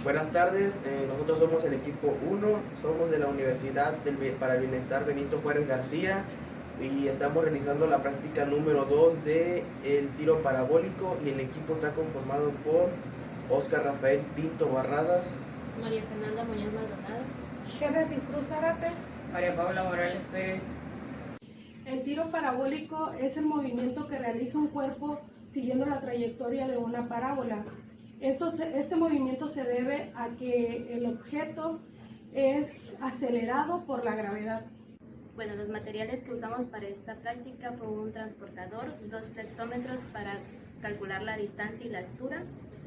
Buenas tardes, nosotros somos el equipo 1, somos de la Universidad para el Bienestar Benito Juárez García y estamos realizando la práctica número 2 de el tiro parabólico y el equipo está conformado por Oscar Rafael Pinto Barradas, María Fernanda Muñoz Maldonado, Génesis Cruz Zárate, María Paula Morales Pérez. El tiro parabólico es el movimiento que realiza un cuerpo siguiendo la trayectoria de una parábola. Este movimiento se debe a que el objeto es acelerado por la gravedad. Bueno, los materiales que usamos para esta práctica fue un transportador, 2 flexómetros para calcular la distancia y la altura,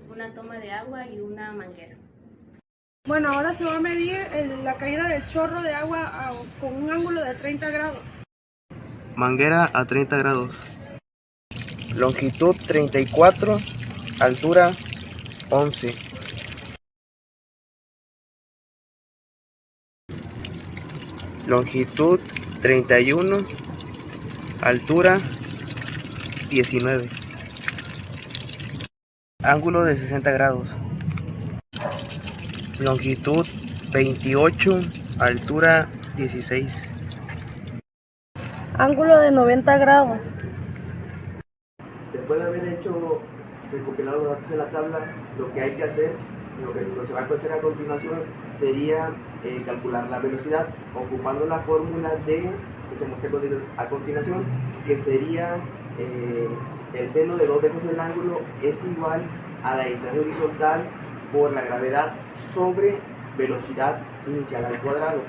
una toma de agua y una manguera. Bueno, ahora se va a medir la caída del chorro de agua con un ángulo de 30 grados. manguera a 30 grados, longitud 34, altura 11, longitud 31, altura 19, ángulo de 60 grados, longitud 28, altura 16. Ángulo de 90 grados. Después de haber recopilado los datos de la tabla, lo que hay que hacer, lo que se va a hacer a continuación sería calcular la velocidad ocupando la fórmula que se muestra a continuación, que sería el seno de 2 veces el ángulo es igual a la distancia horizontal por la gravedad sobre velocidad inicial al cuadrado.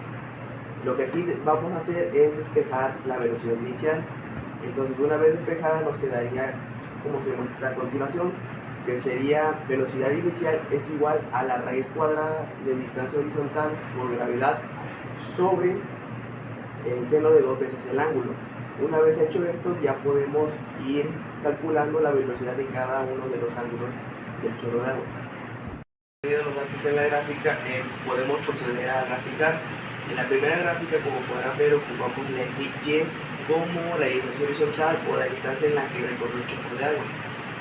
Lo que aquí vamos a hacer es despejar la velocidad inicial. Entonces, una vez despejada, nos quedaría como se muestra a continuación, que sería velocidad inicial es igual a la raíz cuadrada de distancia horizontal por gravedad sobre el seno de 2 veces el ángulo. Una vez hecho esto, ya podemos ir calculando la velocidad de cada uno de los ángulos del chorro de agua. Los datos en la gráfica, podemos proceder a graficar. En la primera gráfica, como podrán ver, ocupamos la eje Y como la distancia horizontal o la distancia en la que recorre el chorro de agua,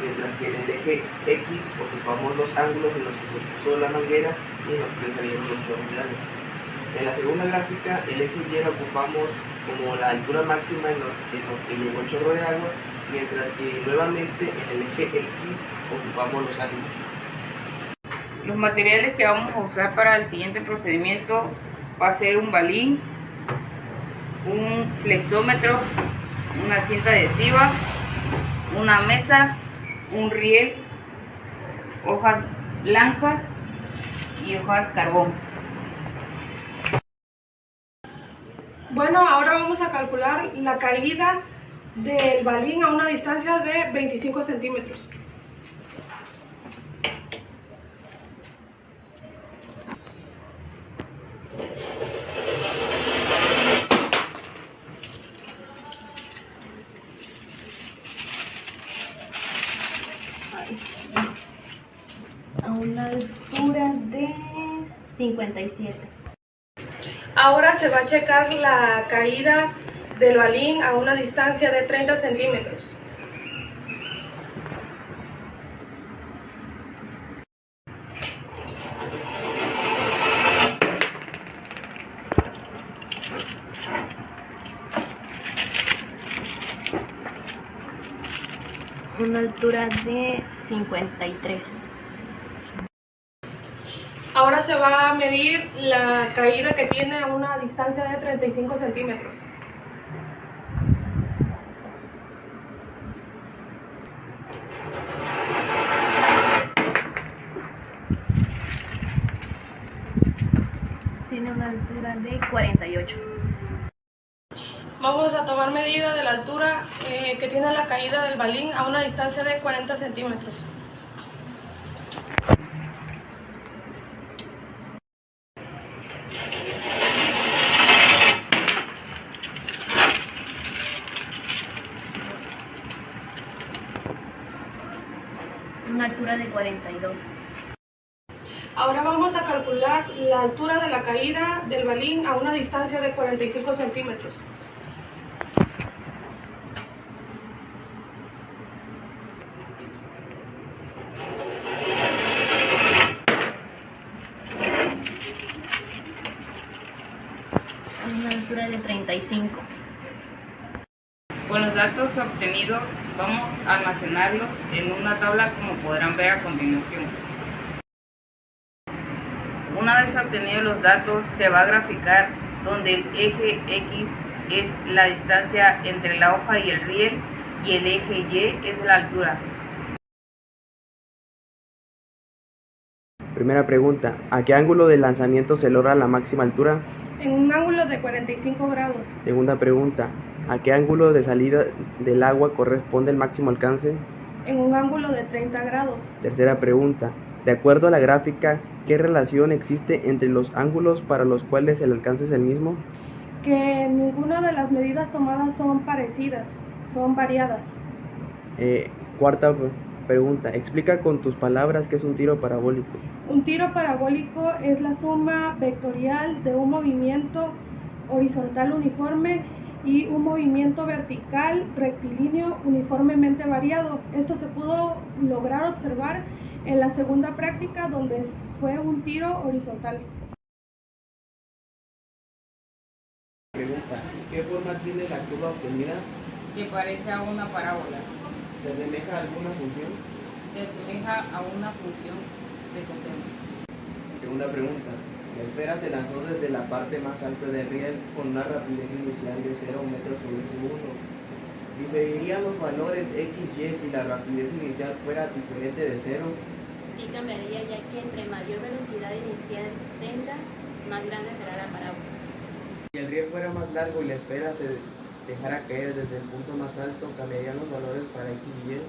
mientras que en el eje X ocupamos los ángulos en los que se puso la manguera y en los que salieron los chorros de agua. En la segunda gráfica, el eje Y lo ocupamos como la altura máxima en los que llegó el chorro de agua, mientras que nuevamente en el eje X ocupamos los ángulos. Los materiales que vamos a usar para el siguiente procedimiento va a ser un balín, un flexómetro, una cinta adhesiva, una mesa, un riel, hojas blancas y hojas carbón. Bueno, ahora vamos a calcular la caída del balín a una distancia de 25 centímetros. A una altura de 57. Ahora se va a checar la caída del balín a una distancia de 30 centímetros. Una altura de 53. Ahora se va a medir la caída que tiene a una distancia de 35 centímetros. Tiene una altura de 48. Vamos a tomar medida de la altura que tiene la caída del balín a una distancia de 40 centímetros. Una altura de 42. Ahora vamos a calcular la altura de la caída del balín a una distancia de 45 centímetros. altura de 35. Con los datos obtenidos vamos a almacenarlos en una tabla como podrán ver a continuación. Una vez obtenidos los datos se va a graficar donde el eje X es la distancia entre la hoja y el riel y el eje Y es la altura. Primera pregunta, ¿a qué ángulo de lanzamiento se logra la máxima altura? En un ángulo de 45 grados. Segunda pregunta, ¿a qué ángulo de salida del agua corresponde el máximo alcance? En un ángulo de 30 grados. Tercera pregunta, de acuerdo a la gráfica, ¿qué relación existe entre los ángulos para los cuales el alcance es el mismo? Que ninguna de las medidas tomadas son parecidas, son variadas. Cuarta pregunta, explica con tus palabras qué es un tiro parabólico. Un tiro parabólico es la suma vectorial de un movimiento horizontal uniforme y un movimiento vertical rectilíneo uniformemente variado. Esto se pudo lograr observar en la segunda práctica, donde fue un tiro horizontal. Pregunta, ¿qué forma tiene la curva obtenida? Se parece a una parábola. ¿Se asemeja a alguna función? Se asemeja a una función de coseno. Segunda pregunta, la esfera se lanzó desde la parte más alta del riel con una rapidez inicial de 0 metros sobre segundo. ¿Diferirían los valores x y si la rapidez inicial fuera diferente de 0? Sí cambiaría, ya que entre mayor velocidad inicial tenga, más grande será la parábola. Si el riel fuera más largo y la esfera se dejara caer desde el punto más alto, ¿cambiarían los valores para x y y?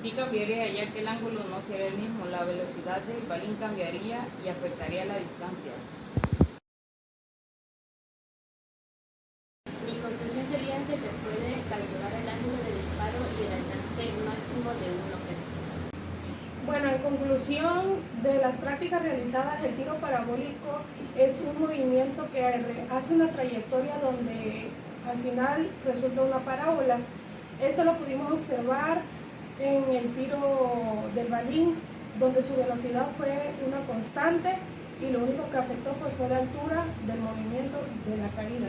Sí cambiaría, ya que el ángulo no sería el mismo, la velocidad del balín cambiaría y afectaría la distancia. Mi conclusión sería que se puede calcular el ángulo de disparo y el alcance máximo de un objeto. Bueno, en conclusión de las prácticas realizadas, el tiro parabólico es un movimiento que hace una trayectoria donde al final resulta una parábola. Esto lo pudimos observar en el tiro del balín, donde su velocidad fue una constante y lo único que afectó pues fue la altura del movimiento de la caída.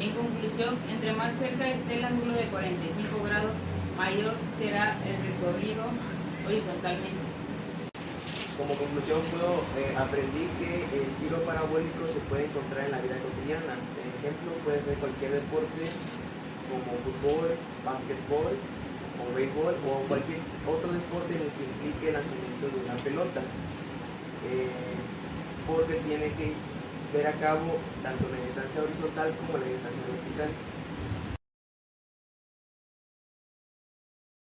En conclusión, entre más cerca esté el ángulo de 45 grados, mayor será el recorrido horizontalmente. Como conclusión aprendí que el tiro parabólico se puede encontrar en la vida cotidiana. Por ejemplo, puede ser cualquier deporte como fútbol, básquetbol o béisbol o cualquier otro deporte en el que implique el lanzamiento de una pelota, porque tiene que ver a cabo tanto la distancia horizontal como la distancia vertical.